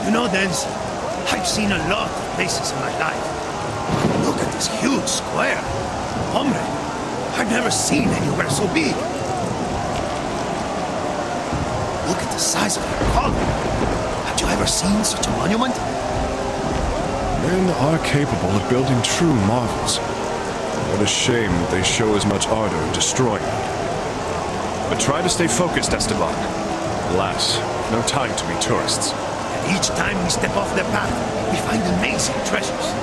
You know, Dens, I've seen a lot of places in my life. Look at this huge square. Hombre, I've never seen anywhere so big. Look at the size of that column. Have you ever seen such a monument? Men are capable of building true marvels. What a shame that they show as much ardor in destroying it. But try to stay focused, Esteban. Alas, no time to be tourists. And each time we step off their path, we find amazing treasures.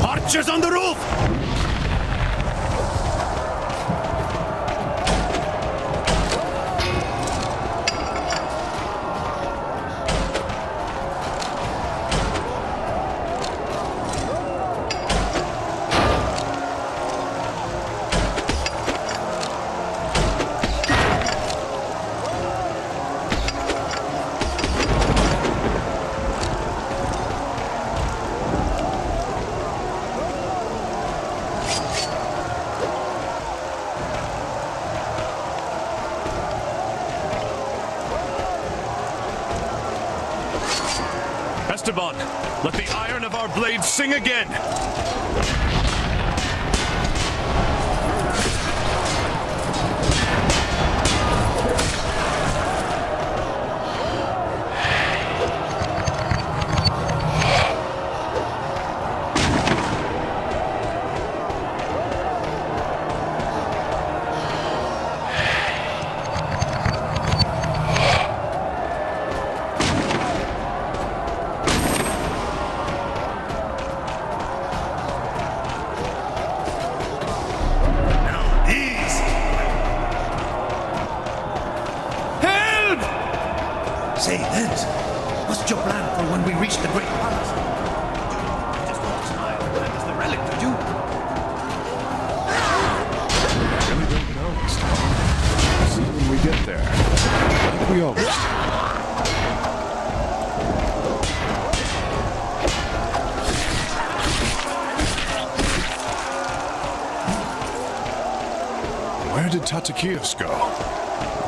Archers on the roof! Esteban, let the iron of our blades sing again! Say, Dens, what's your plan for when we reach the Great Palace? You just want to smile and as the relic, did you? I really don't know, Esteban. We'll see when we get there. Like we always do. Where did Tatakios go?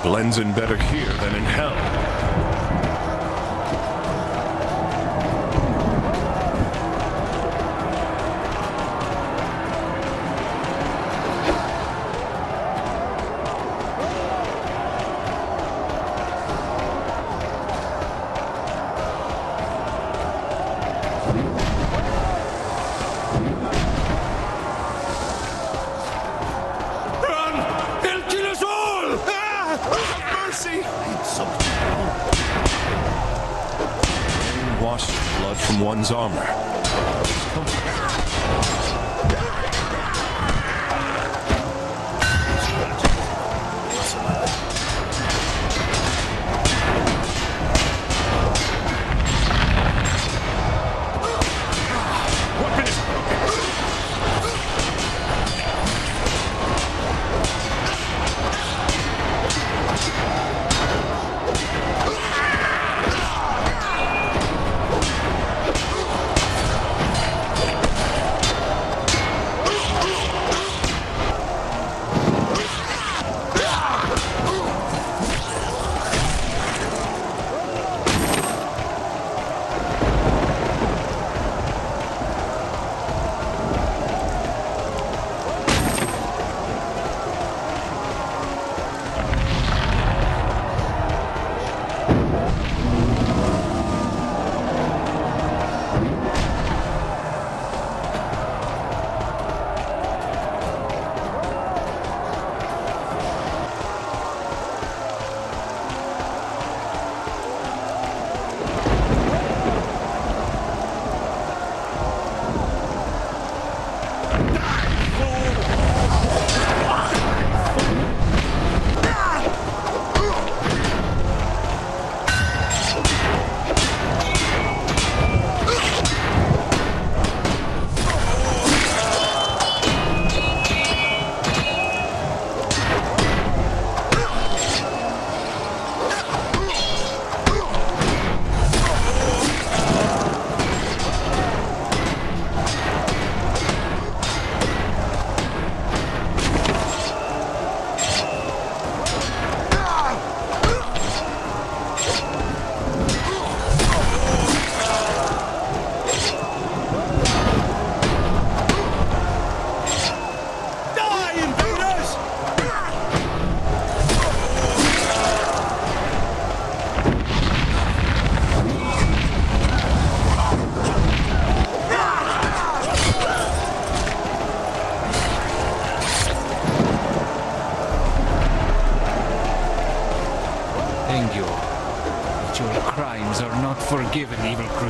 Blends in better here than in hell. Wash blood from one's armor.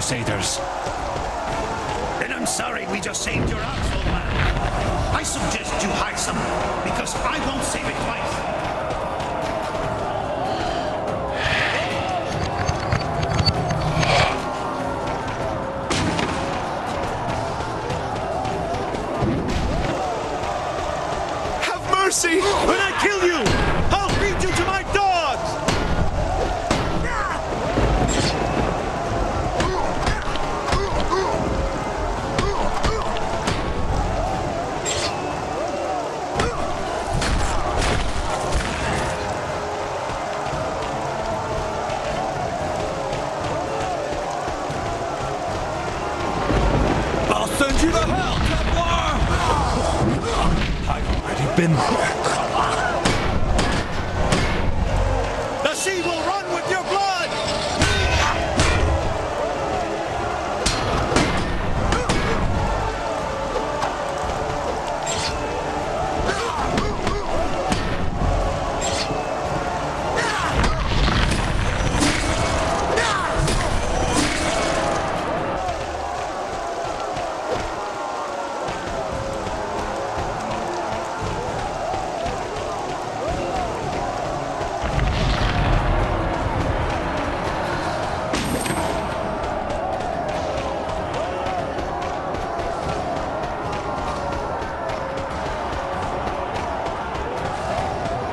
Crusaders. Then I'm sorry we just saved your ass, old man. I suggest you hide somewhere, because I won't save it twice. Mercy! When I kill you, I'll feed you to my dogs! I'll send you to hell, Templar! I've already been there. The sea will run with your blood!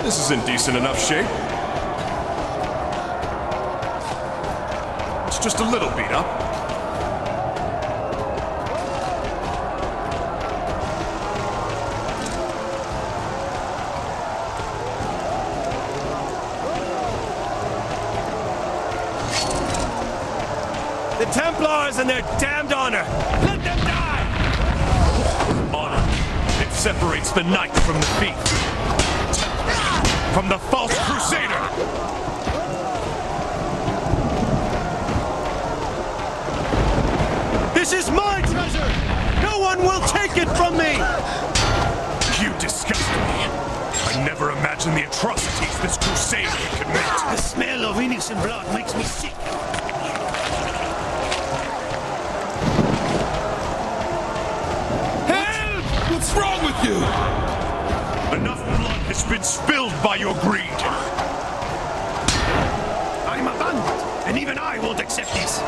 This is in decent enough shape. It's just a little beat up. The Templars and their damned honor! Let them die! Honor. It separates the knight from the thief. From the false crusader! This is my treasure! No one will take it from me! You disgust me. I never imagined the atrocities this crusade could commit. The smell of innocent blood makes me sick. Help! What's wrong with you? Enough blood has been spilled by your greed. I'm a bandit, and even I won't accept this.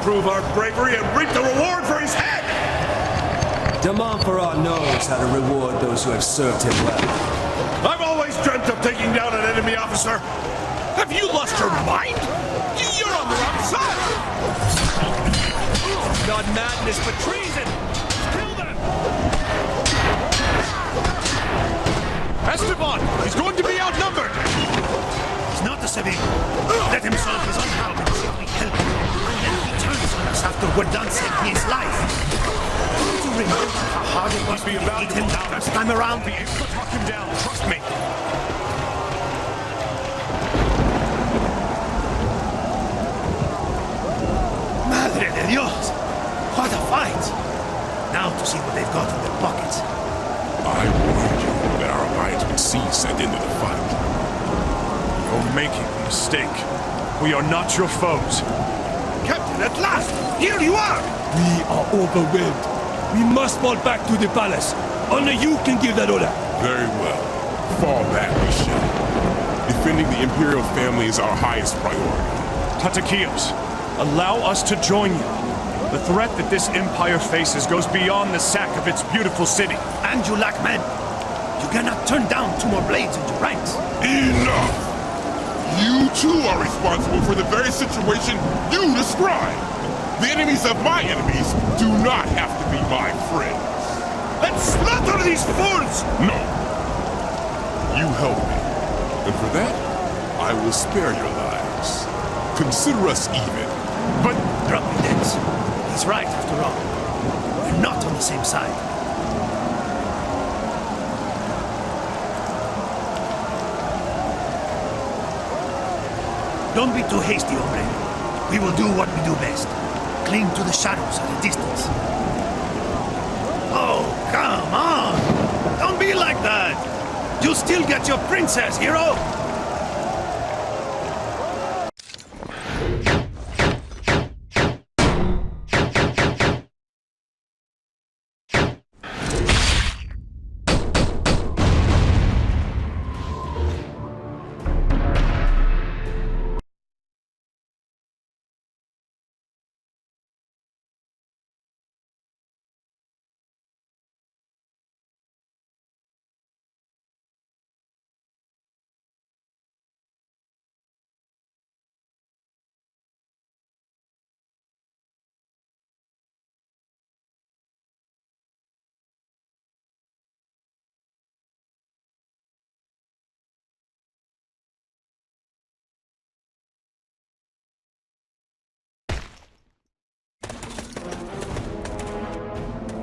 Prove our bravery and reap the reward for his head! De Montferrat knows how to reward those who have served him well. I've always dreamt of taking down an enemy officer. Have you lost your mind? You're on the wrong side! Not madness, but treason! Kill them! Esteban! He's going to be outnumbered! He's not a civilian. Let him solve his own problem if we help him. And then he turns on us after we're done saving his life. Don't you remember how hard it was to beat him down last time around? Be able to talk him down, trust me. Madre de Dios! What a fight! Now to see what they've got in their pockets. I warned you that our alliance would cease at the end of the fight. You're making a mistake. We are not your foes. Captain, at last! Here you are! We are overwhelmed. We must fall back to the palace. Only you can give that order. Very well. Fall back we shall. Defending the Imperial family is our highest priority. Tatakios, allow us to join you. The threat that this empire faces goes beyond the sack of its beautiful city. And you lack men. You cannot turn down 2 more blades in your ranks. Enough! You too are responsible for the very situation you described. The enemies of my enemies do not have to be my friends. Let's slaughter these fools! No. You help me. And for that, I will spare your lives. consider us even. But drop me, Dennis. He's right, after all. We're not on the same side. Don't be too hasty, hombre. We will do what we do best. Cling to the shadows at a distance. Oh, come on! Don't be like that! You'll still get your princess, hero!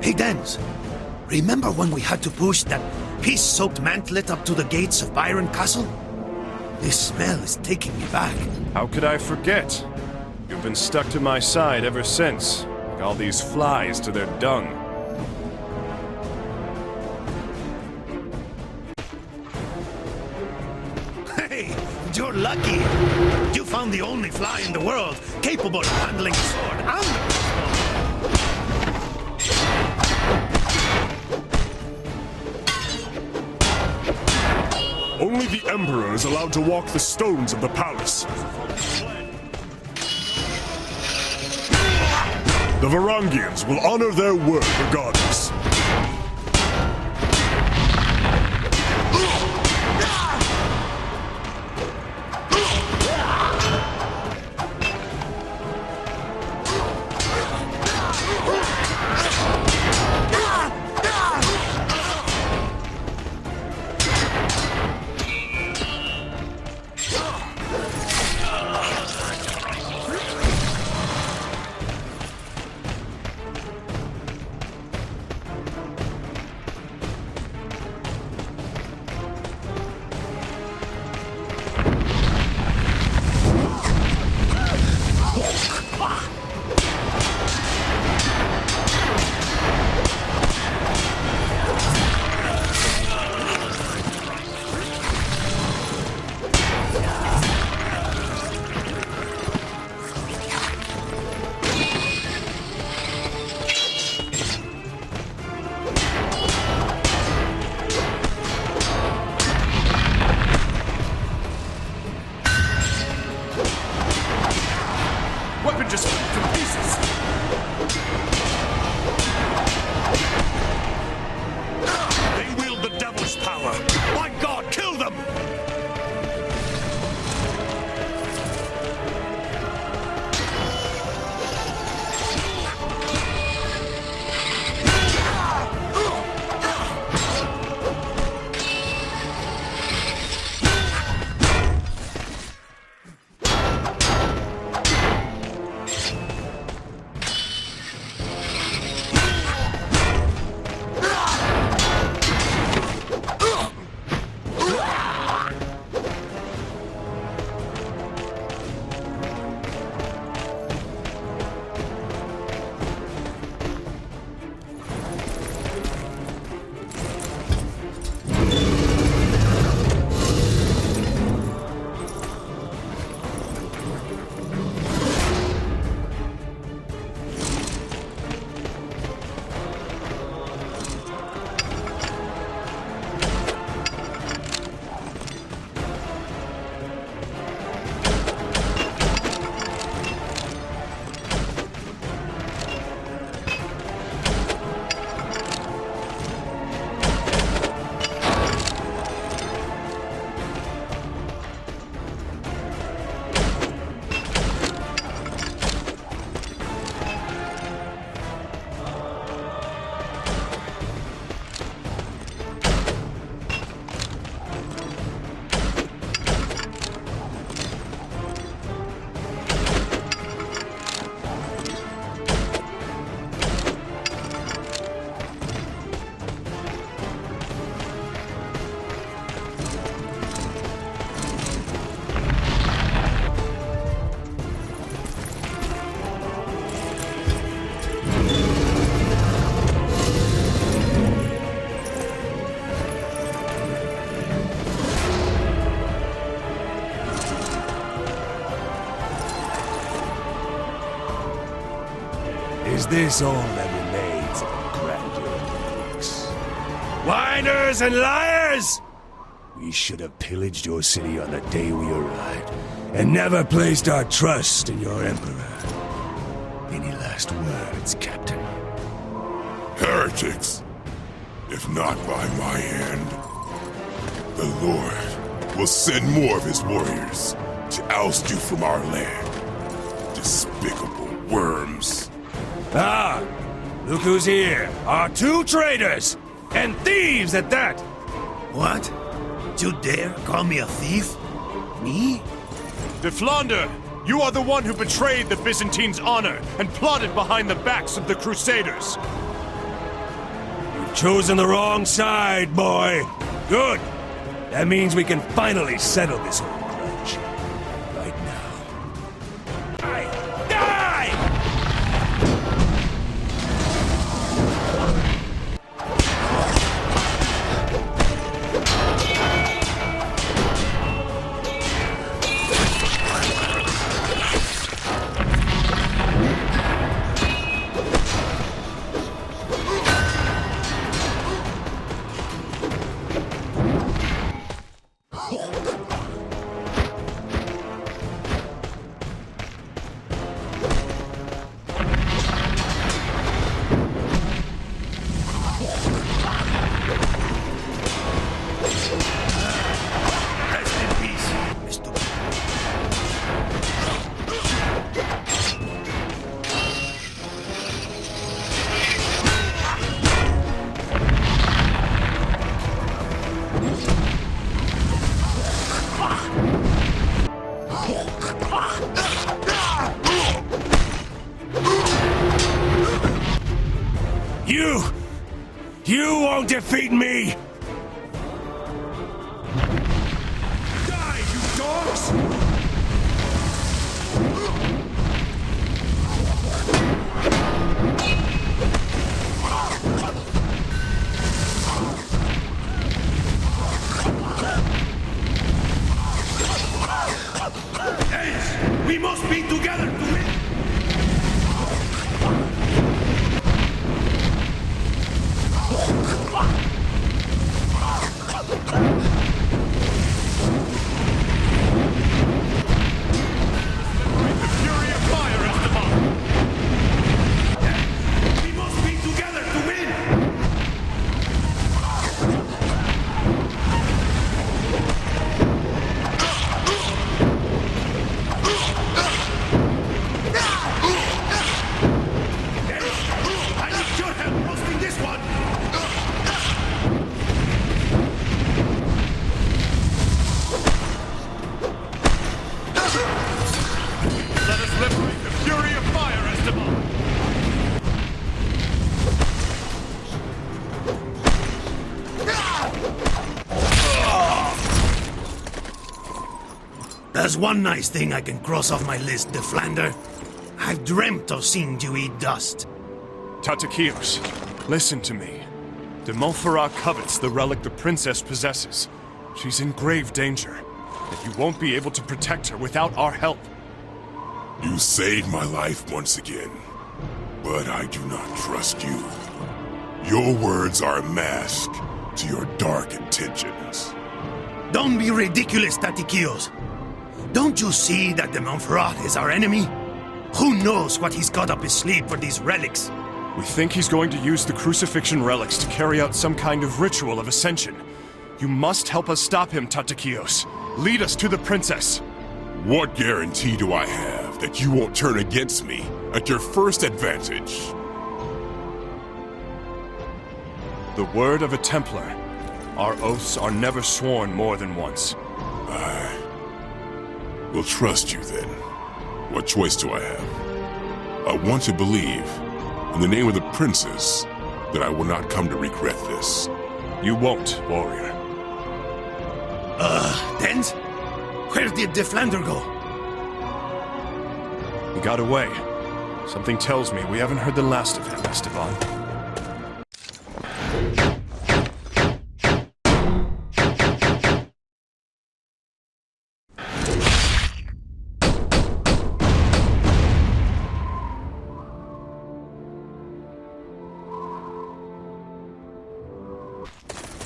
Hey, Dens. Remember when we had to push that piss-soaked mantlet up to the gates of Byron Castle? This smell is taking me back. How could I forget? You've been stuck to my side ever since, like all these flies to their dung. Hey, you're lucky. You found the only fly in the world capable of handling a sword and the crossbow. Only the Emperor is allowed to walk the stones of the palace. The Varangians will honor their word regardless. Weapon just fell to pieces. They wield the devil's power. My God, kill them! Is this all that remains of the grandeur Greeks? Whiners and liars! We should have pillaged your city on the day we arrived, and never placed our trust in your emperor. Any last words, Captain? Heretics! If not by my hand, the Lord will send more of his warriors to oust you from our land. Despicable worms. Ah! Look who's here! Our two traitors! And thieves at that! What? You dare call me a thief? Me? De Flandre, you are the one who betrayed the Byzantines' honor and plotted behind the backs of the Crusaders. You've chosen the wrong side, boy. Good. That means we can finally settle this old grudge. Right now. Die! Rest in peace, Mr. You won't defeat me! Die, you dogs! Hey, we must be together to win! We must be together to win! I need your help roasting this one! Let us liberate the fury of fire, Esteban! There's one nice thing I can cross off my list, De Flandre. I've dreamt of seeing you eat dust. Tatakios, listen to me. De Montferrat covets the relic the princess possesses. She's in grave danger, and you won't be able to protect her without our help. You saved my life once again, but I do not trust you. Your words are a mask to your dark intentions. Don't be ridiculous, Tatakios. Don't you see that de Montferrat is our enemy? Who knows what he's got up his sleeve for these relics? We think he's going to use the crucifixion relics to carry out some kind of ritual of ascension. You must help us stop him, Tatakios. Lead us to the princess. What guarantee do I have that you won't turn against me at your first advantage? The word of a Templar. Our oaths are never sworn more than once. I will trust you then. What choice do I have? I want to believe, in the name of the princess, that I will not come to regret this. You won't, warrior. Dent? Where did de Flandre go? He got away. Something tells me we haven't heard the last of him, Esteban.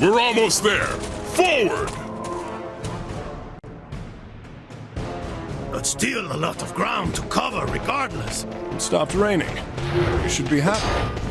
We're almost there. Forward! That's still a lot of ground to cover regardless. It stopped raining. You should be happy.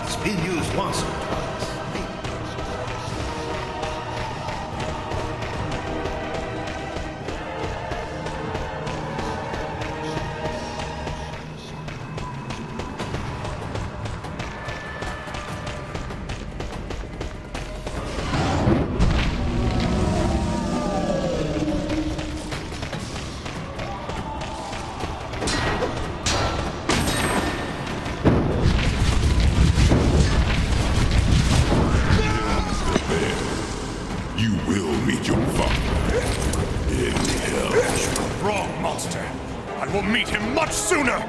It's been used once or twice. You will meet your father in hell. Wrong, monster. I will meet him much sooner!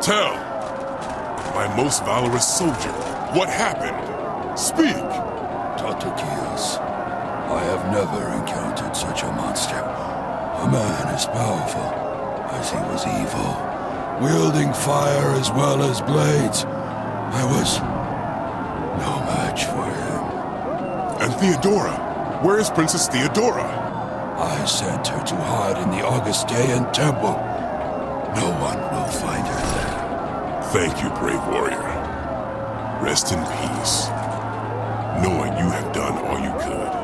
Tell, my most valorous soldier, what happened? Speak! Tatakias, I have never encountered such a monster. A man as powerful as he was evil, wielding fire as well as blades. I was no match for him. And Theodora? Where is Princess Theodora? I sent her to hide in the Augustean temple. No one will find her there. Thank you, brave warrior. Rest in peace, knowing you have done all you could.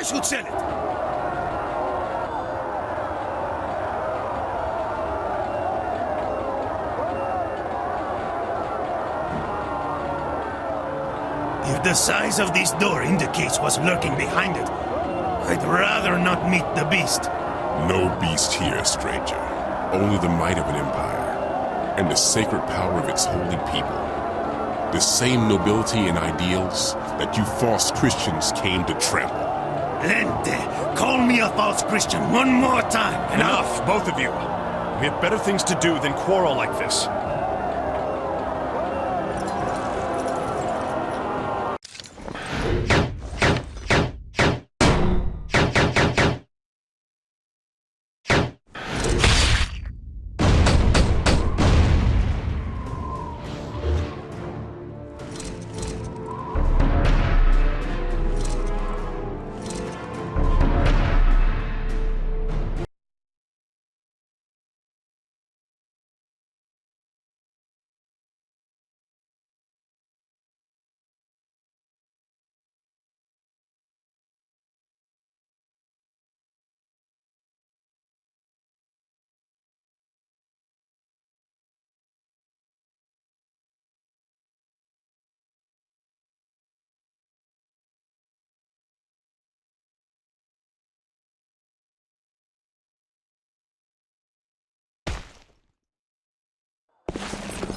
should sell it. If the size of this door indicates what's lurking behind it, I'd rather not meet the beast. No beast here, stranger. Only the might of an empire, and the sacred power of its holy people. The same nobility and ideals that you false Christians came to trample. Lente, call me a false Christian one more time. Enough, both of you. We have better things to do than quarrel like this.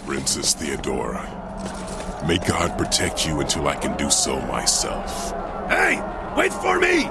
Princess Theodora, may God protect you until I can do so myself. Hey, wait for me!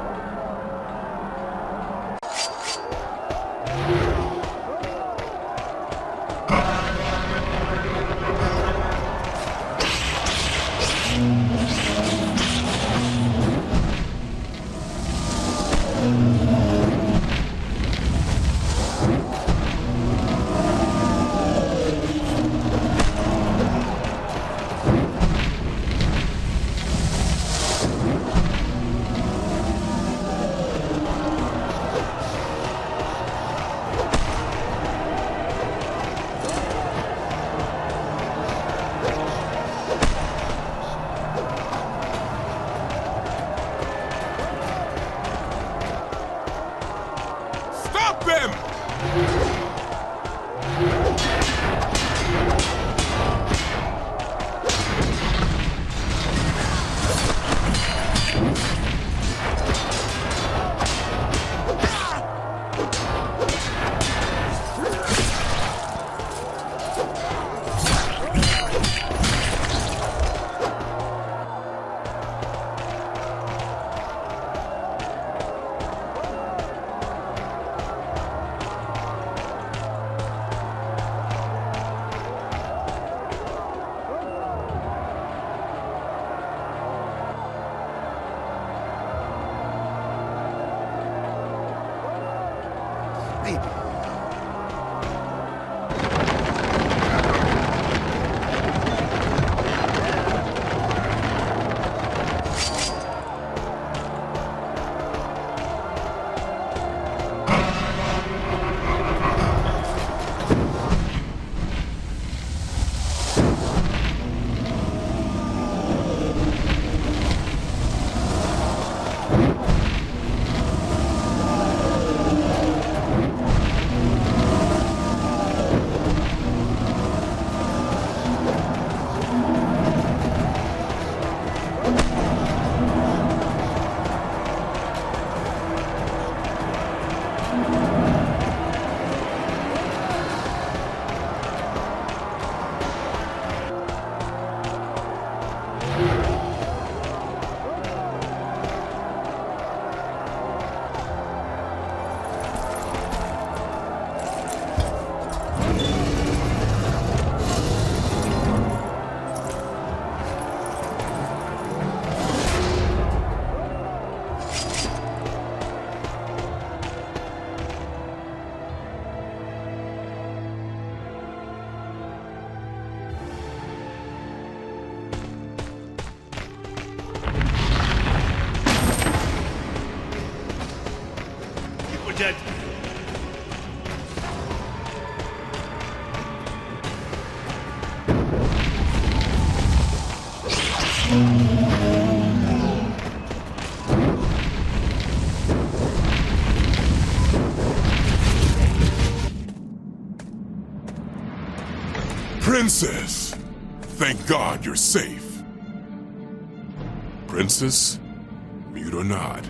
Stop them! Dead. Princess! Thank God you're safe. Princess, mute or not,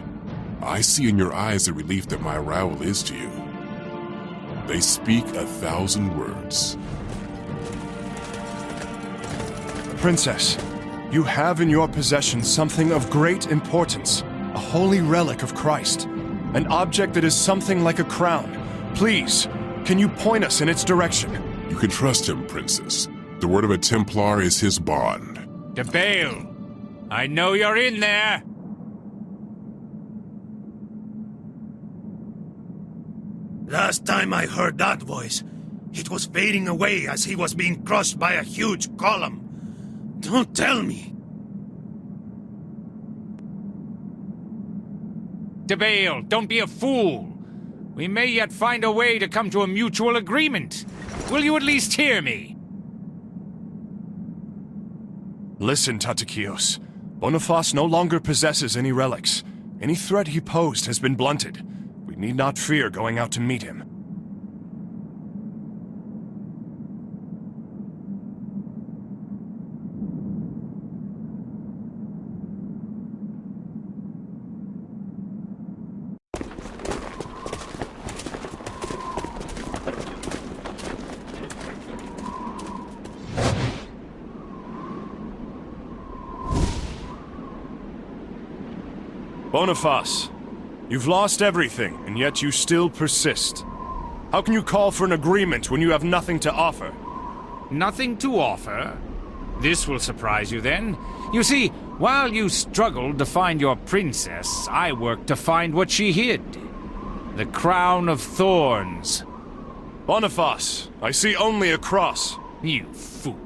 I see in your eyes the relief that my arrival is to you. They speak 1,000 words. Princess, you have in your possession something of great importance. A holy relic of Christ. An object that is something like a crown. Please, can you point us in its direction? You can trust him, Princess. The word of a Templar is his bond. DeBale, I know you're in there. Last time I heard that voice, it was fading away as he was being crushed by a huge column. Don't tell me. DeBale, don't be a fool. We may yet find a way to come to a mutual agreement. Will you at least hear me? Listen, Tatakios. Boniface no longer possesses any relics. Any threat he posed has been blunted. We need not fear going out to meet him. Boniface, you've lost everything, and yet you still persist. How can you call for an agreement when you have nothing to offer? Nothing to offer? This will surprise you then. You see, while you struggled to find your princess, I worked to find what she hid. The crown of thorns. Boniface, I see only a cross. You fool.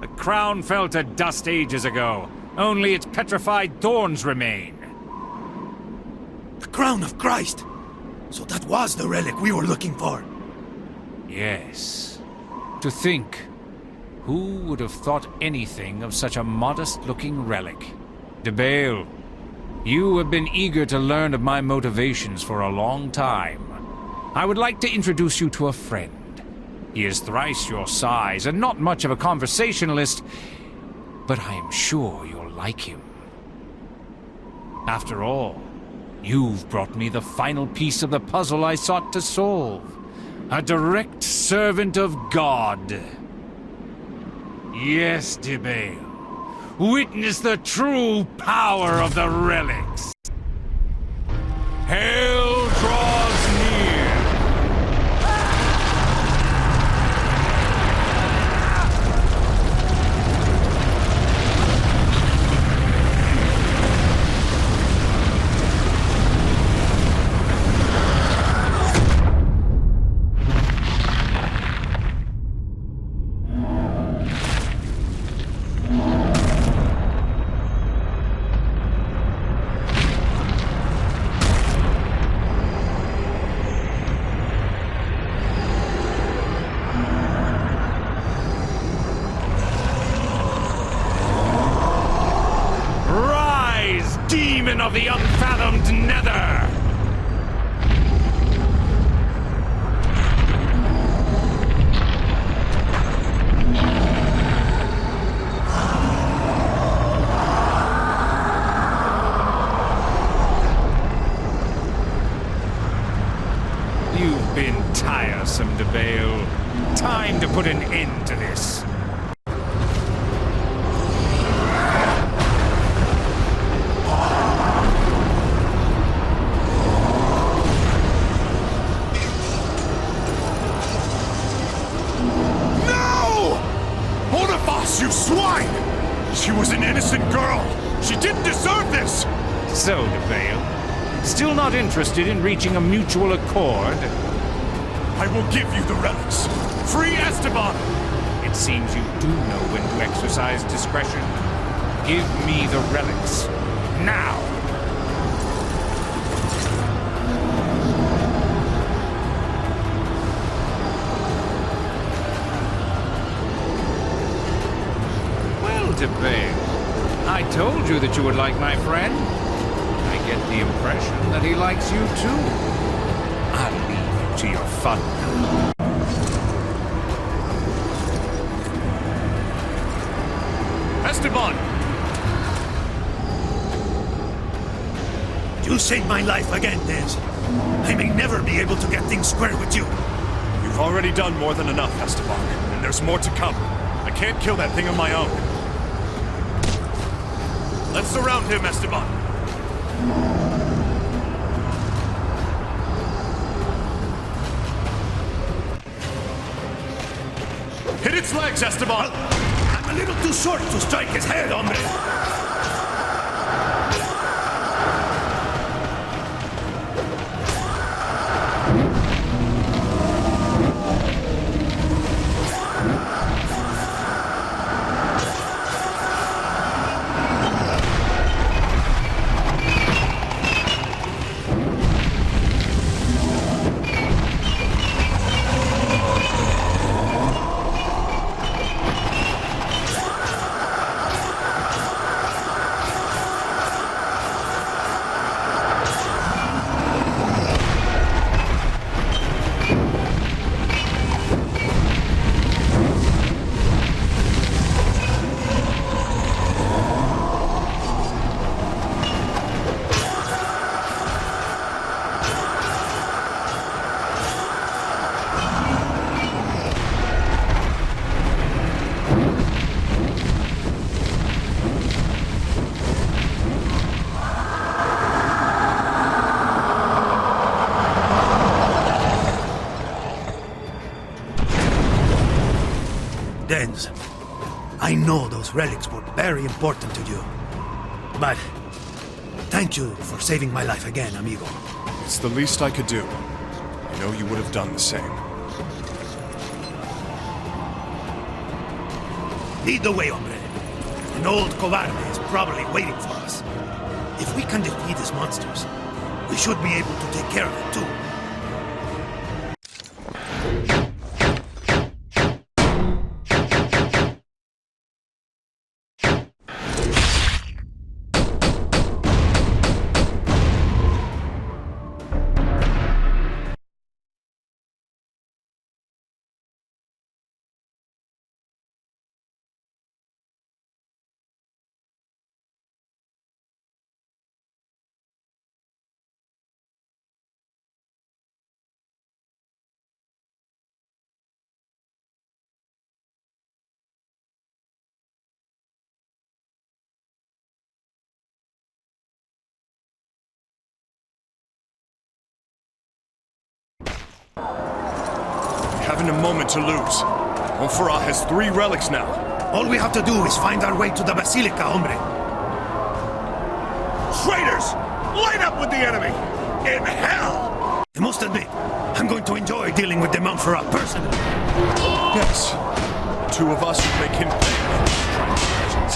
The crown fell to dust ages ago. Only its petrified thorns remain. The crown of Christ! So that was the relic we were looking for. Yes. To think, who would have thought anything of such a modest-looking relic? DeBale, you have been eager to learn of my motivations for a long time. I would like to introduce you to a friend. He is thrice your size and not much of a conversationalist, but I am sure you'll like him. After all, you've brought me the final piece of the puzzle I sought to solve. A direct servant of God. Yes, DeBale. Witness the true power of the relics. Hell draws near. Demon of the unfathomed nether! You've been tiresome, DeBale. Time to put an end to this. You swine! She was an innocent girl! She didn't deserve this! So, DeBale, still not interested in reaching a mutual accord? I will give you the relics. Free Esteban! It seems you do know when to exercise discretion. Give me the relics. Now! DeBale, I told you that you would like my friend. I get the impression that he likes you too. I'll leave you to your fun. You saved my life again, Dez. I may never be able to get things square with you. You've already done more than enough, Esteban, and there's more to come. I can't kill that thing on my own. Let's surround him, Esteban. Hit its legs, Esteban! I'm a little too short to strike his head, hombre. Dens, I know those relics were very important to you. But thank you for saving my life again, amigo. It's the least I could do. I know you would have done the same. Lead the way, hombre. An old cobarde is probably waiting for us. If we can defeat these monsters, we should be able to take care of them too. We haven't a moment to lose. Monferrat has 3 relics now. All we have to do is find our way to the Basilica, hombre. Traitors! Line up with the enemy! In hell! I must admit, I'm going to enjoy dealing with the Montferrat personally. Yes. 2 of us would make him pay for his transgressions.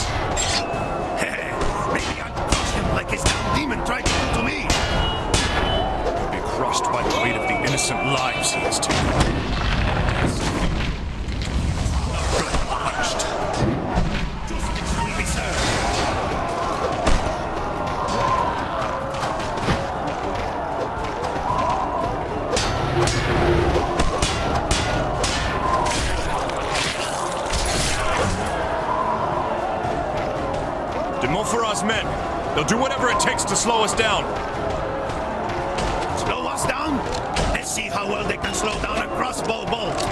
Hey, maybe I can crush him like his demon tried to do to me. He'll be crushed by the weight of the innocent lives he has taken. Punished. Justice will be served. De Montferrat's men. They'll do whatever it takes to slow us down. Slow us down? Let's see how well they can slow down a crossbow bolt.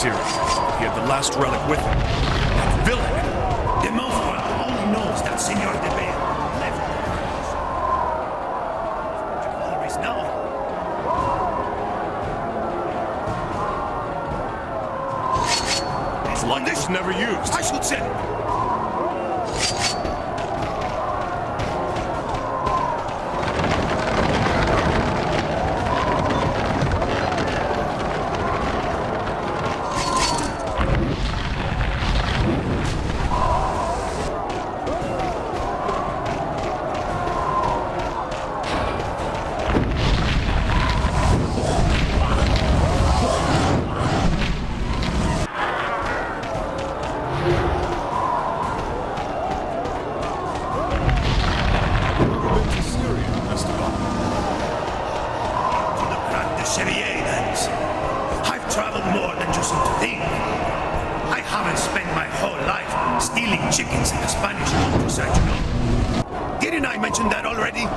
He had the last relic with him. That villain! De Montferrat only knows that Senor de Bale left. Always now condition. Never used. I should say. I've traveled more than you seem to think. I haven't spent my whole life stealing chickens in the Spanish countryside, you know. Didn't I mention that already?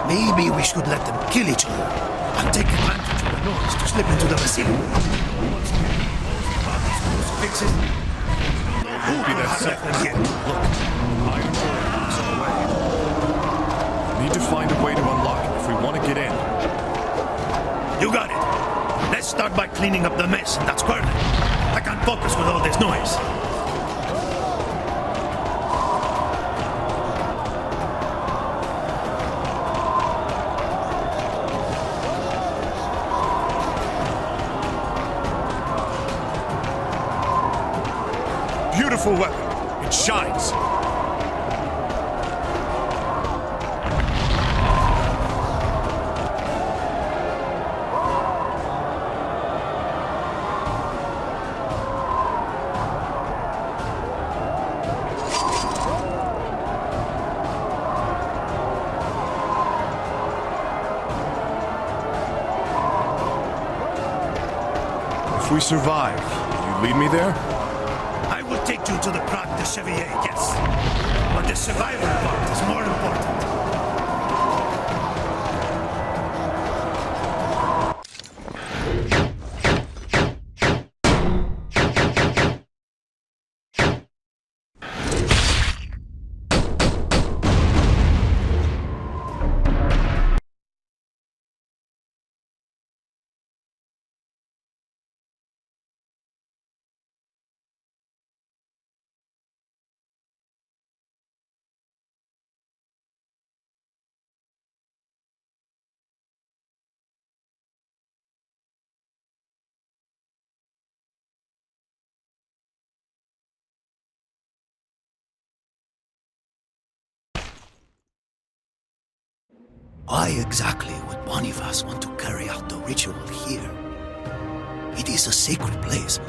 Maybe we should let them kill each other and take advantage of the noise to slip into the vicinity. Fixes. Who could have left them here? Look, iron door moves on the way. Need to find a way to unlock it if we want to get in. You got it. Let's start by cleaning up the mess in that square. I can't focus with all this noise. Beautiful weapon. It shines. If we survive, will you lead me there? I will take you to the Croix de Chevalier, yes. But the survival part is more important. Why exactly would Boniface want to carry out the ritual here? It is a sacred place,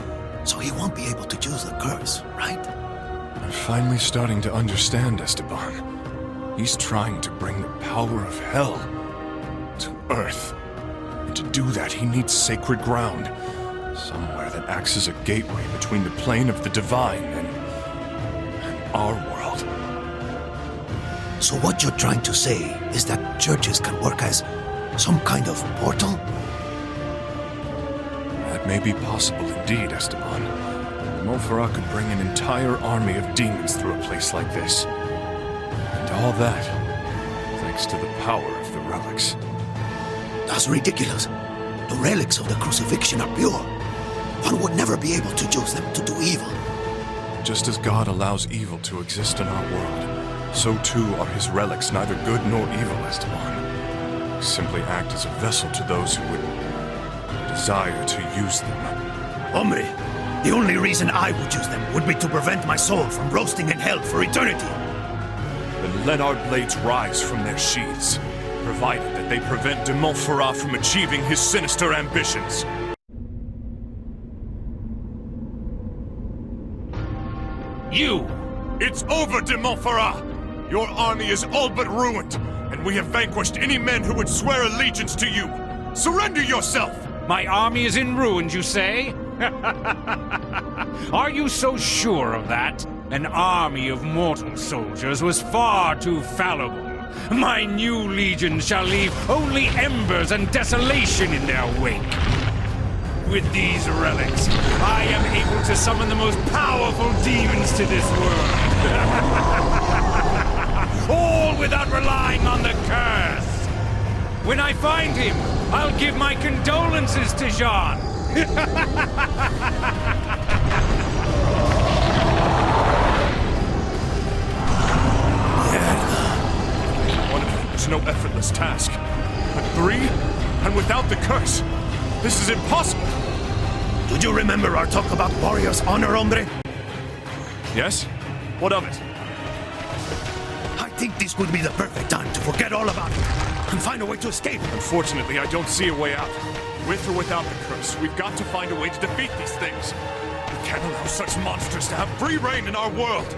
so he won't be able to use the curse, right? I'm finally starting to understand, Esteban. He's trying to bring the power of hell to Earth. And to do that, he needs sacred ground. Somewhere that acts as a gateway between the plane of the divine and our world. So what you're trying to say is that churches can work as some kind of portal? That may be possible indeed, Esteban. Montferrat could bring an entire army of demons through a place like this. And all that, thanks to the power of the relics. That's ridiculous. The relics of the crucifixion are pure. One would never be able to use them to do evil. Just as God allows evil to exist in our world, so too are his relics neither good nor evil, Esteban. They simply act as a vessel to those who would desire to use them. Hombre, the only reason I would use them would be to prevent my soul from roasting in hell for eternity. Then let our blades rise from their sheaths, provided that they prevent de Montferrat from achieving his sinister ambitions. You! It's over, de Montferrat! Your army is all but ruined, and we have vanquished any men who would swear allegiance to you. Surrender yourself! My army is in ruins, you say? Are you so sure of that? An army of mortal soldiers was far too fallible. My new legions shall leave only embers and desolation in their wake. With these relics, I am able to summon the most powerful demons to this world. All without relying on the curse. When I find him, I'll give my condolences to Jean. One of them is no effortless task. But 3? And without the curse, this is impossible! Do you remember our talk about warrior's honor, hombre? Yes? What of it? I think this would be the perfect time to forget all about it and find a way to escape. Unfortunately, I don't see a way out. With or without the curse, we've got to find a way to defeat these things. We can't allow such monsters to have free reign in our world.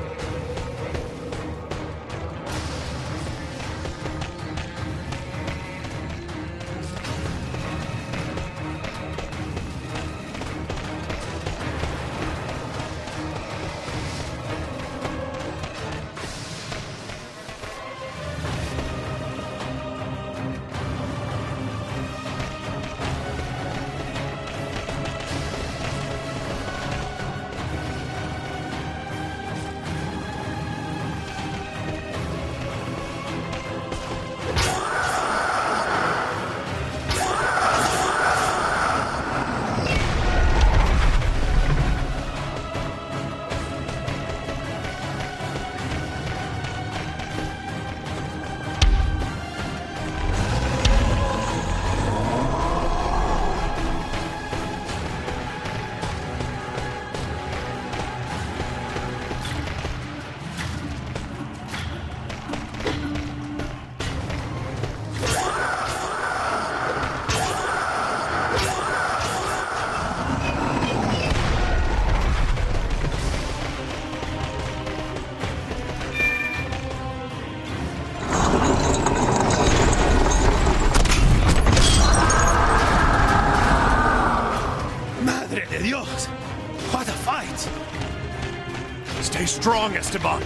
Stay strong, Esteban.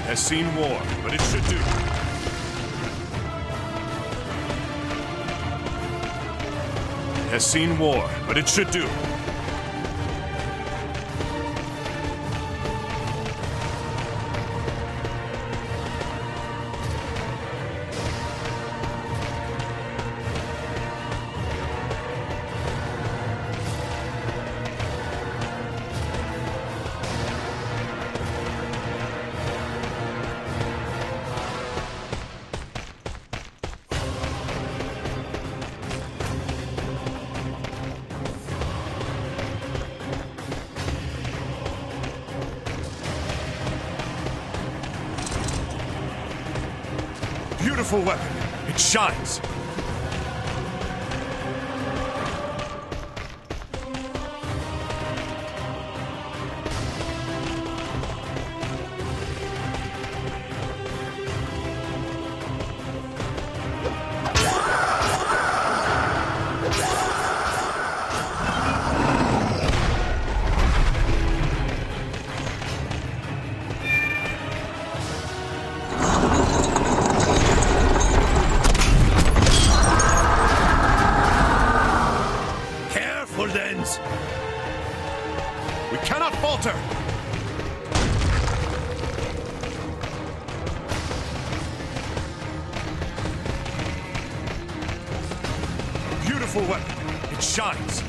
Has seen war, but it should do. Has seen war, but it should do. Beautiful weapon. It shines. We cannot falter! Beautiful weapon. It shines.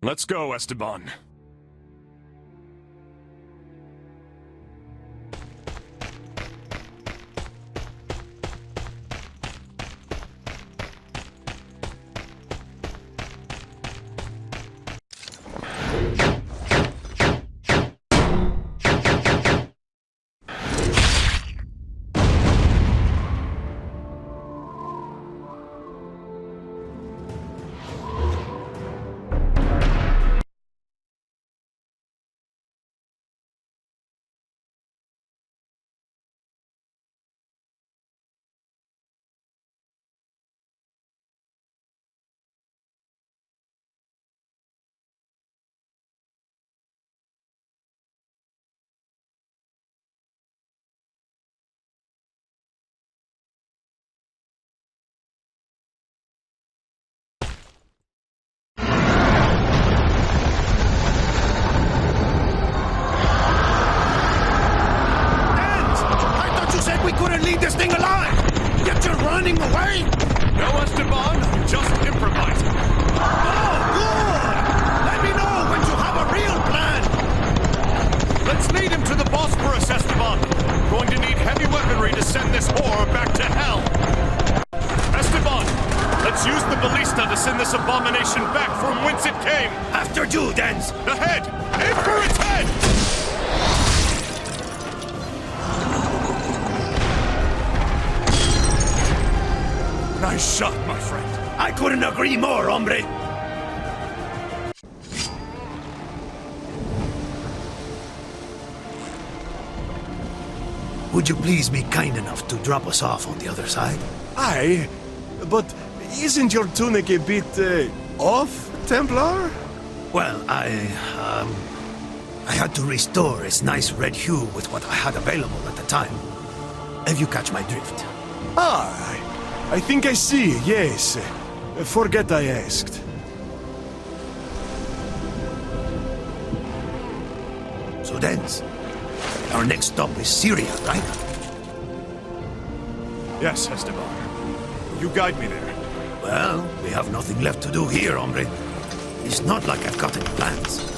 Let's go, Esteban. Let's use the ballista to send this abomination back from whence it came! After you, Dens! Ahead! Aim for its head! Nice shot, my friend. I couldn't agree more, hombre! Would you please be kind enough to drop us off on the other side? Aye, but isn't your tunic a bit, off, Templar? Well, I had to restore its nice red hue with what I had available at the time. If you catch my drift. Ah, I think I see, yes. Forget I asked. So Dens, our next stop is Syria, right? Yes, Esteban. You guide me there. Well, we have nothing left to do here, hombre. It's not like I've got any plans.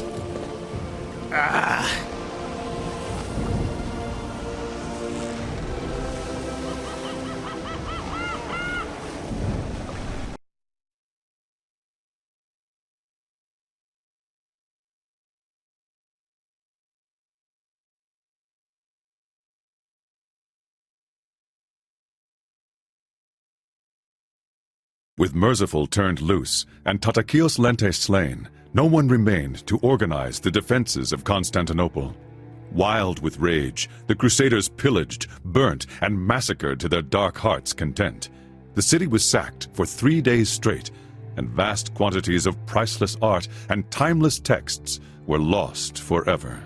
With Merciful turned loose and Tatakios Lente slain, no one remained to organize the defenses of Constantinople. Wild with rage, the Crusaders pillaged, burnt, and massacred to their dark hearts' content. The city was sacked for 3 days straight, and vast quantities of priceless art and timeless texts were lost forever.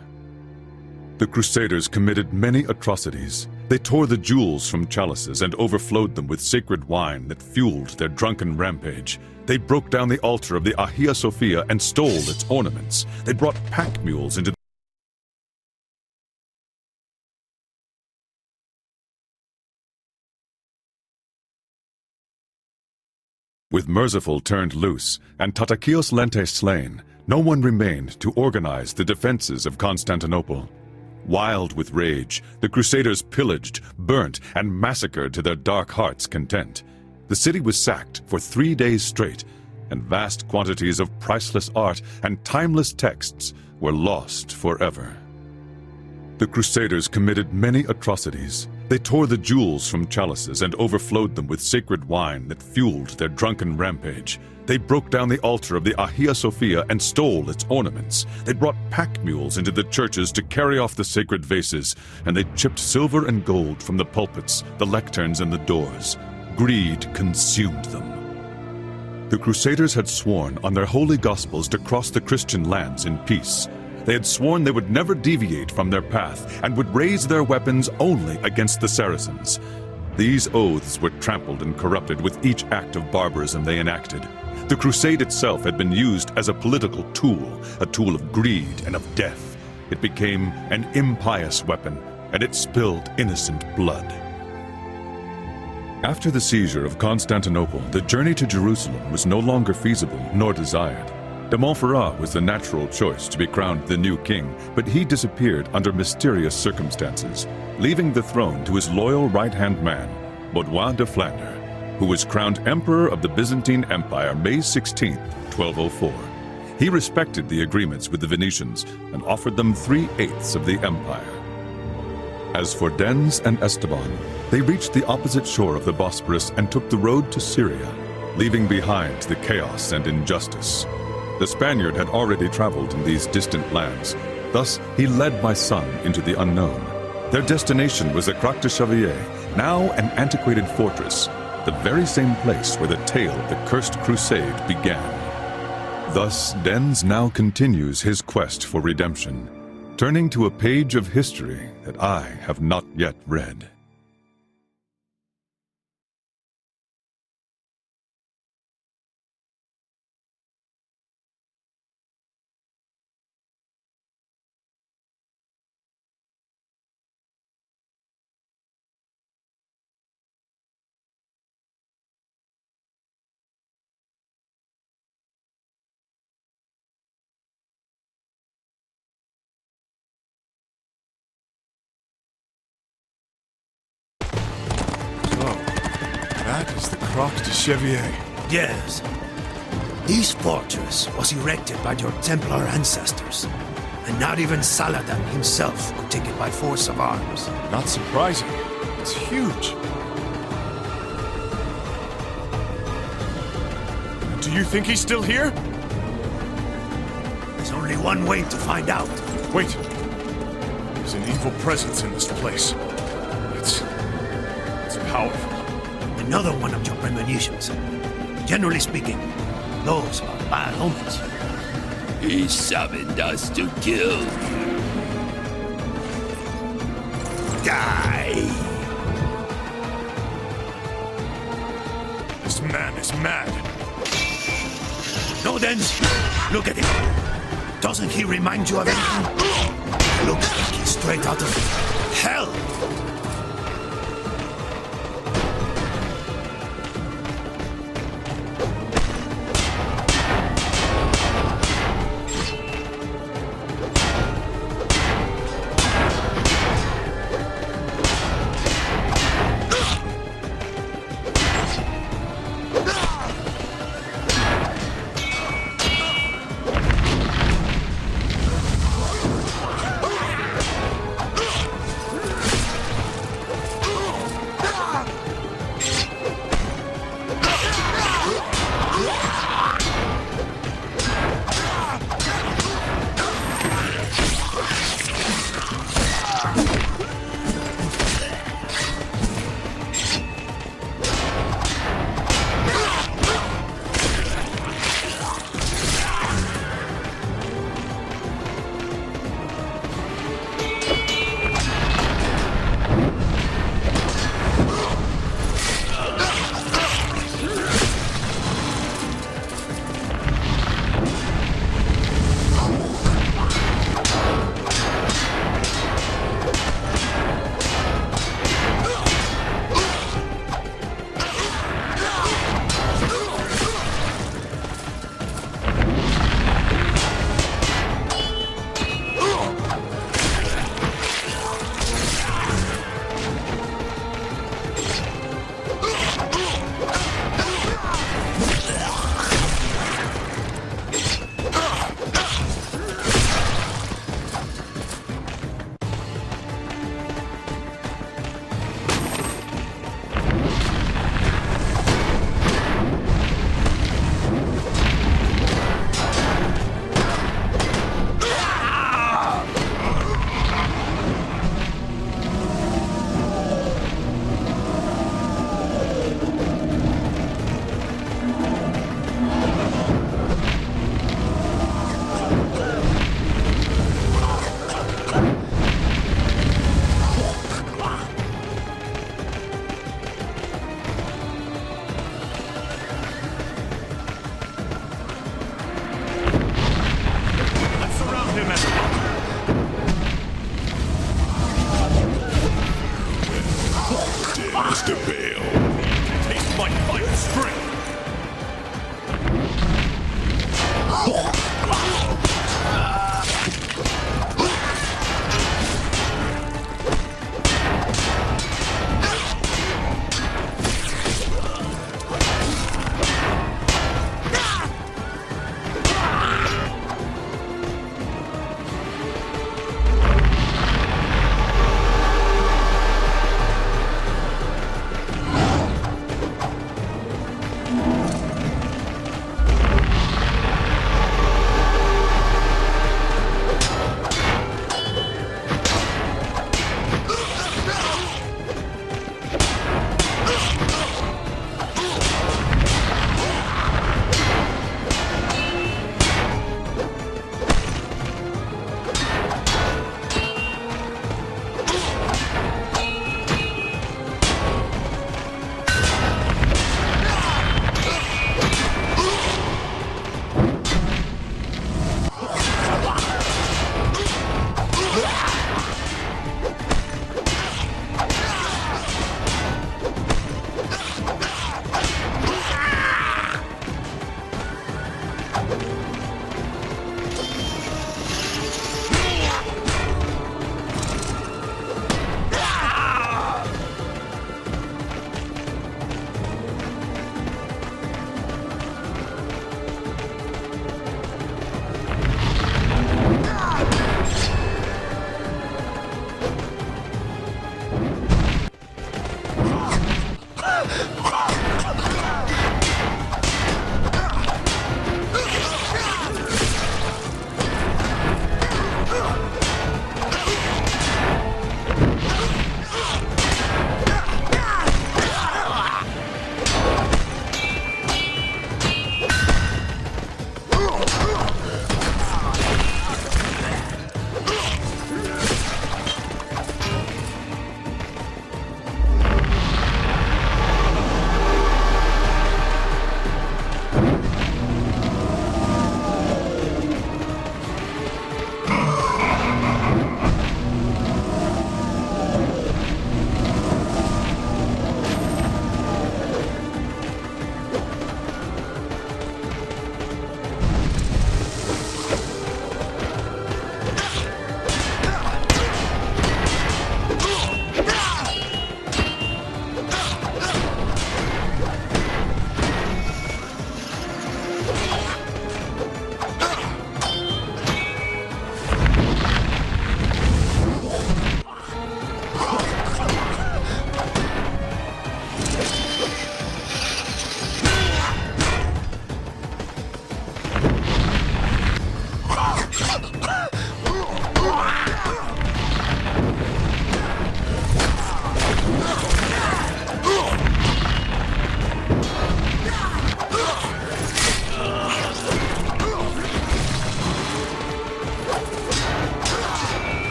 The Crusaders committed many atrocities. They tore the jewels from chalices and overflowed them with sacred wine that fueled their drunken rampage. They broke down the altar of the Hagia Sophia and stole its ornaments. They brought pack mules into With Merciful turned loose and Tatakios Lente slain, no one remained to organize the defenses of Constantinople. Wild with rage, the Crusaders pillaged, burnt, and massacred to their dark hearts' content. The city was sacked for 3 days straight, and vast quantities of priceless art and timeless texts were lost forever. The Crusaders committed many atrocities. They tore the jewels from chalices and overflowed them with sacred wine that fueled their drunken rampage. They broke down the altar of the Hagia Sophia and stole its ornaments. They brought pack mules into the churches to carry off the sacred vases, and they chipped silver and gold from the pulpits, the lecterns, and the doors. Greed consumed them. The Crusaders had sworn on their holy gospels to cross the Christian lands in peace. They had sworn they would never deviate from their path and would raise their weapons only against the Saracens. These oaths were trampled and corrupted with each act of barbarism they enacted. The crusade itself had been used as a political tool, a tool of greed and of death. It became an impious weapon, and it spilled innocent blood. After the seizure of Constantinople, the journey to Jerusalem was no longer feasible nor desired. De Montferrat was the natural choice to be crowned the new king, but he disappeared under mysterious circumstances, leaving the throne to his loyal right-hand man, Baudouin de Flandre, who was crowned Emperor of the Byzantine Empire May 16, 1204. He respected the agreements with the Venetians and offered them 3/8 of the empire. As for Dens and Esteban, they reached the opposite shore of the Bosporus and took the road to Syria, leaving behind the chaos and injustice. The Spaniard had already traveled in these distant lands. Thus, he led my son into the unknown. Their destination was the Croix de Xavier, now an antiquated fortress, the very same place where the tale of the Cursed Crusade began. Thus, Dens now continues his quest for redemption, turning to a page of history that I have not yet read. That is the Croix de Xavier. Yes. This fortress was erected by your Templar ancestors, and not even Saladin himself could take it by force of arms. Not surprising. It's huge. Do you think he's still here? There's only one way to find out. Wait. There's an evil presence in this place. It's powerful. Another one of your premonitions. Generally speaking, those are bad omens. He summoned us to kill you. Die! This man is mad. No, Dens. Look at him. Doesn't he remind you of anything? Looks like he's straight out of hell.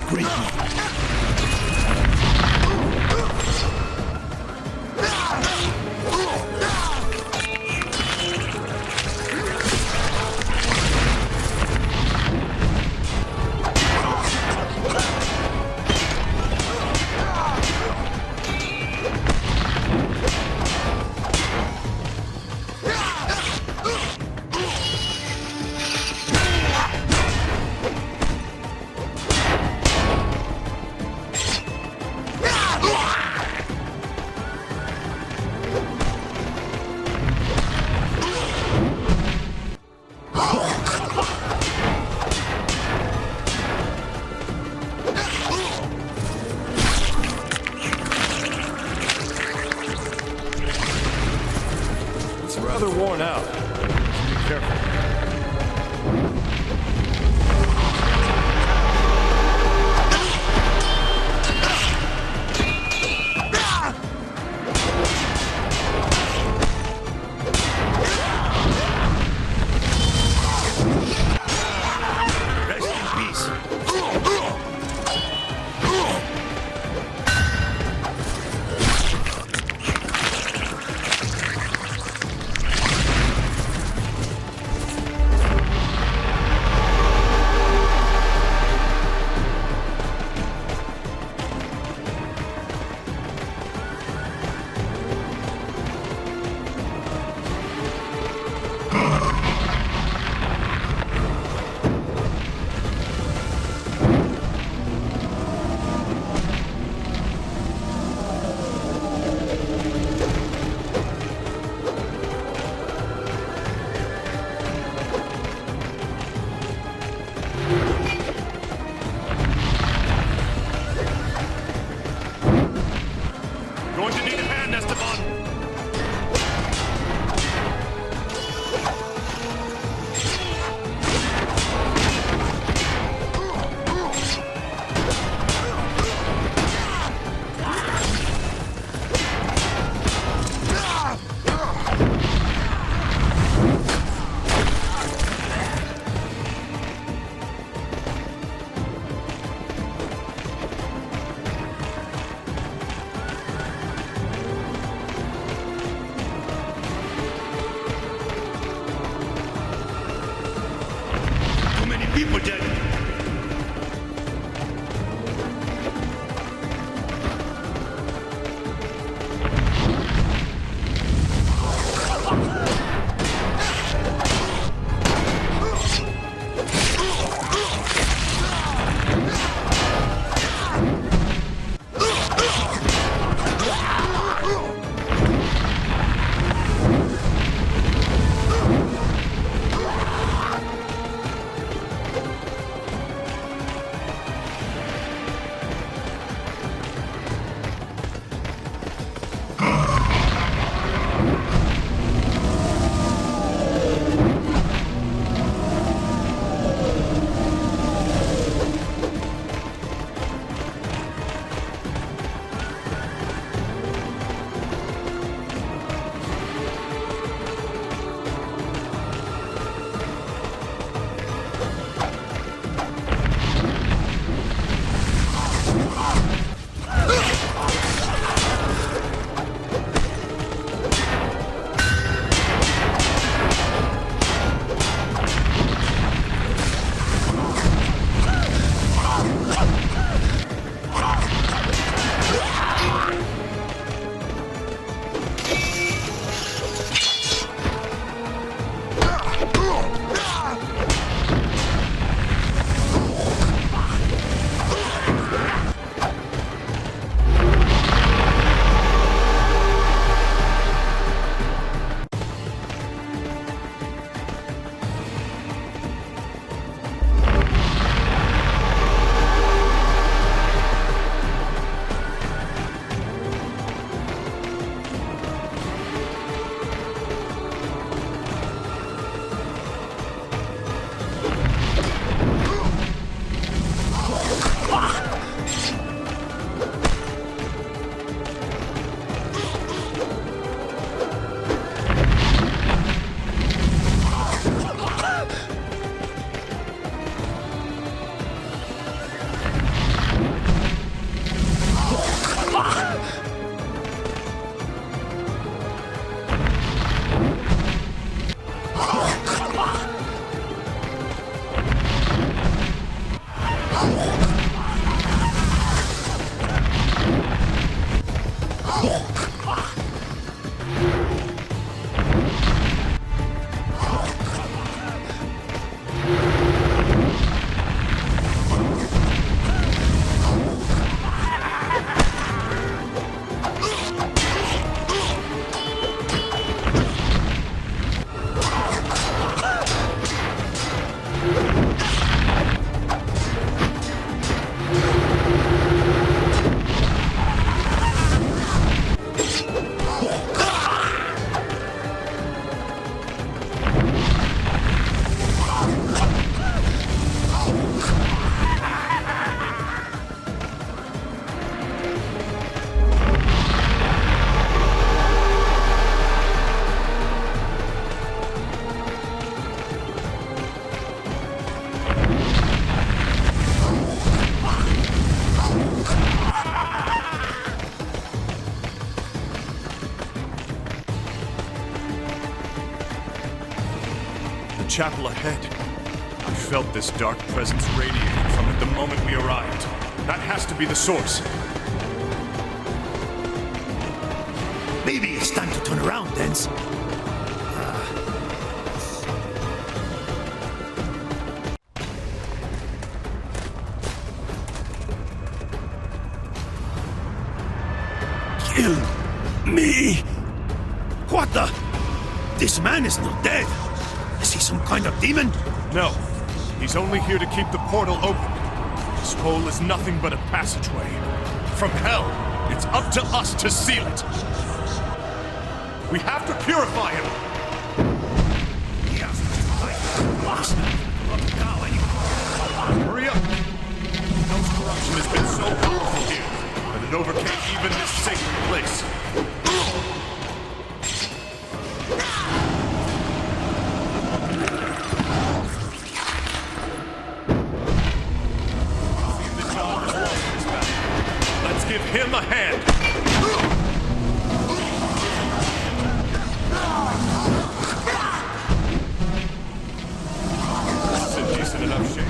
great man. It's rather worn out. Be careful. Rest in peace. chapel ahead. I felt this dark presence radiating from it the moment we arrived. That has to be the source. Maybe it's time to turn around, Dens. Kill me! What the? This man is not dead. Is he some kind of demon? No. He's only here to keep the portal open. This hole is nothing but a passageway. From hell, it's up to us to seal it. We have to purify him. Hurry up. Hell's corruption has been so powerful here that it overcame even this sacred place. Let's give him a hand. This is in decent enough shape.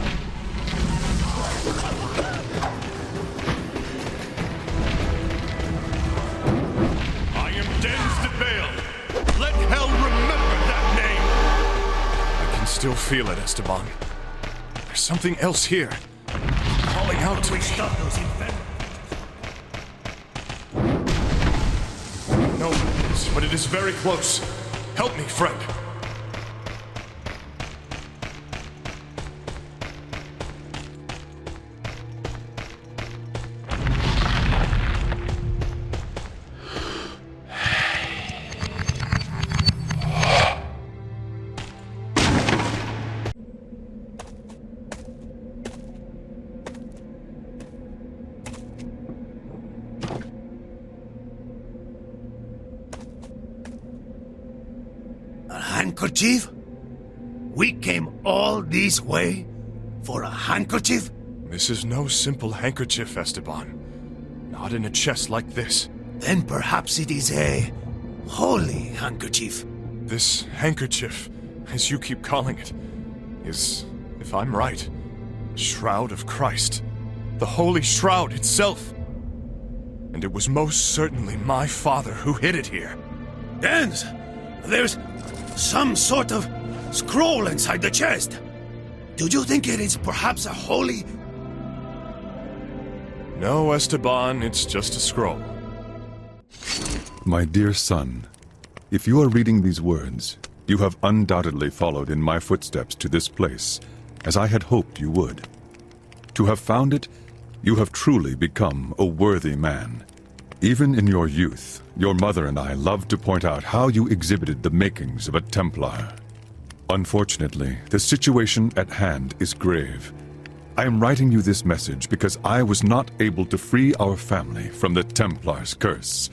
I am Dens de Bale. Let hell remember that name. I can still feel it, Esteban. There's something else here. Calling out to me. Stop those infernal. No, but it is very close. Help me, friend. Handkerchief? We came all this way for a handkerchief? This is no simple handkerchief, Esteban. Not in a chest like this. Then perhaps it is a holy handkerchief. This handkerchief, as you keep calling it, is, if I'm right, a shroud of Christ. The holy shroud itself. And it was most certainly my father who hid it here. Dens, there's some sort of scroll inside the chest. Do you think it is perhaps a holy... No, Esteban, it's just a scroll. My dear son, if you are reading these words, you have undoubtedly followed in my footsteps to this place, as I had hoped you would. To have found it, you have truly become a worthy man. Even in your youth, your mother and I loved to point out how you exhibited the makings of a Templar. Unfortunately, the situation at hand is grave. I am writing you this message because I was not able to free our family from the Templar's curse.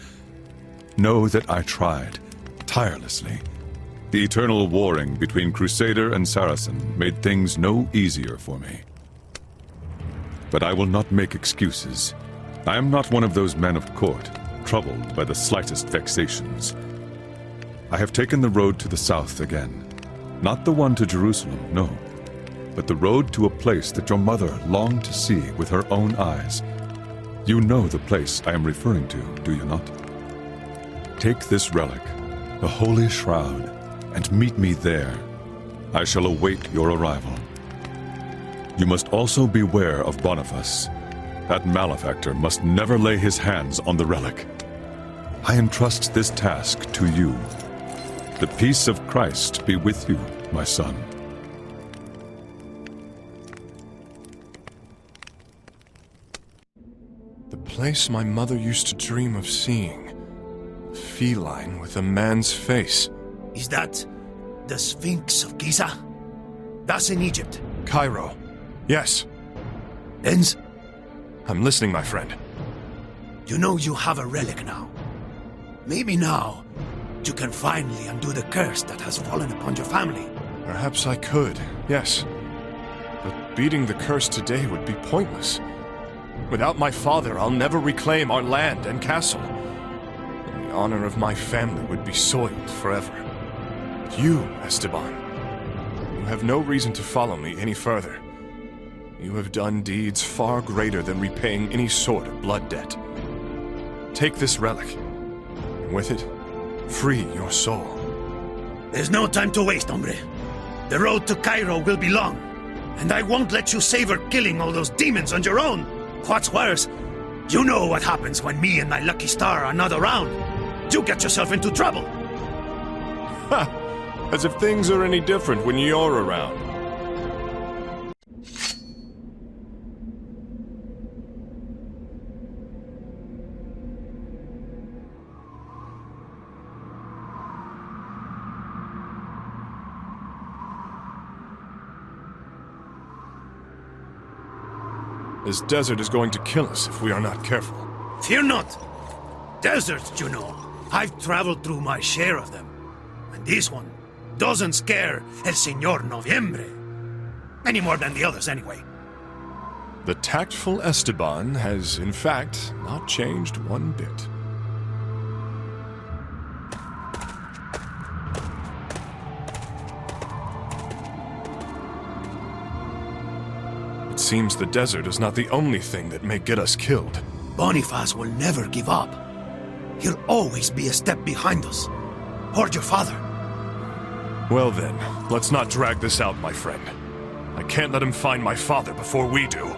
Know that I tried, tirelessly. The eternal warring between Crusader and Saracen made things no easier for me. But I will not make excuses. I am not one of those men of court, troubled by the slightest vexations. I have taken the road to the south again. Not the one to Jerusalem, no, but the road to a place that your mother longed to see with her own eyes. You know the place I am referring to, do you not? Take this relic, the Holy Shroud, and meet me there. I shall await your arrival. You must also beware of Boniface. That malefactor must never lay his hands on the relic. I entrust this task to you. The peace of Christ be with you, my son. The place my mother used to dream of seeing. A feline with a man's face. Is that the Sphinx of Giza? That's in Egypt. Cairo. Yes. Dens, I'm listening, my friend. you know you have a relic now. Maybe now you can finally undo the curse that has fallen upon your family. Perhaps I could, yes. But beating the curse today would be pointless. Without my father, I'll never reclaim our land and castle. And the honor of my family would be soiled forever. But you, Esteban, have no reason to follow me any further. You have done deeds far greater than repaying any sort of blood debt. Take this relic, and with it, free your soul. There's no time to waste, hombre. The road to Cairo will be long, and I won't let you savor killing all those demons on your own. What's worse, you know what happens when me and my lucky star are not around. You get yourself into trouble. Ha! As if things are any different when you're around. This desert is going to kill us if we are not careful. Fear not. Deserts, you know. I've traveled through my share of them. And this one doesn't scare El Señor Noviembre. Any more than the others, anyway. The tactful Esteban has, in fact, not changed one bit. It seems the desert is not the only thing that may get us killed. Boniface will never give up. He'll always be a step behind us. Or your father. Well then, let's not drag this out, my friend. I can't let him find my father before we do.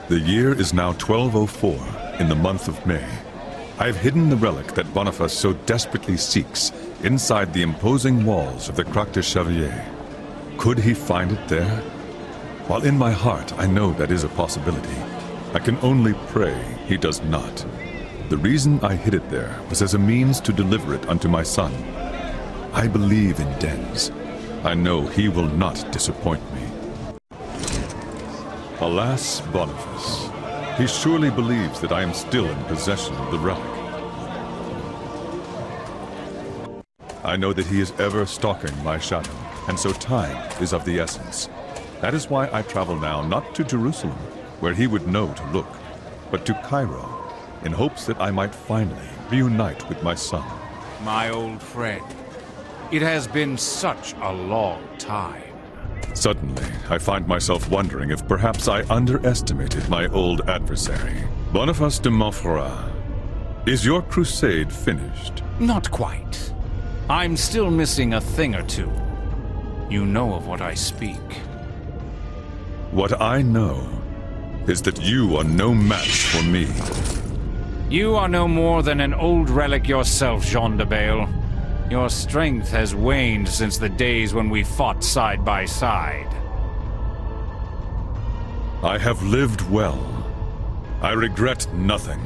The year is now 1204, in the month of May. I have hidden the relic that Boniface so desperately seeks inside the imposing walls of the Croix de Chevalier. Could he find it there? While in my heart I know that is a possibility, I can only pray he does not. The reason I hid it there was as a means to deliver it unto my son. I believe in Dens. I know he will not disappoint me. Alas, Boniface. He surely believes that I am still in possession of the relic. I know that he is ever stalking my shadow, and so time is of the essence. That is why I travel now not to Jerusalem, where he would know to look, but to Cairo, in hopes that I might finally reunite with my son. My old friend, it has been such a long time. Suddenly, I find myself wondering if perhaps I underestimated my old adversary. Boniface de Montferrat, is your crusade finished? Not quite. I'm still missing a thing or two. You know of what I speak. What I know is that you are no match for me. You are no more than an old relic yourself, Jean de Bale. Your strength has waned since the days when we fought side by side. I have lived well. I regret nothing.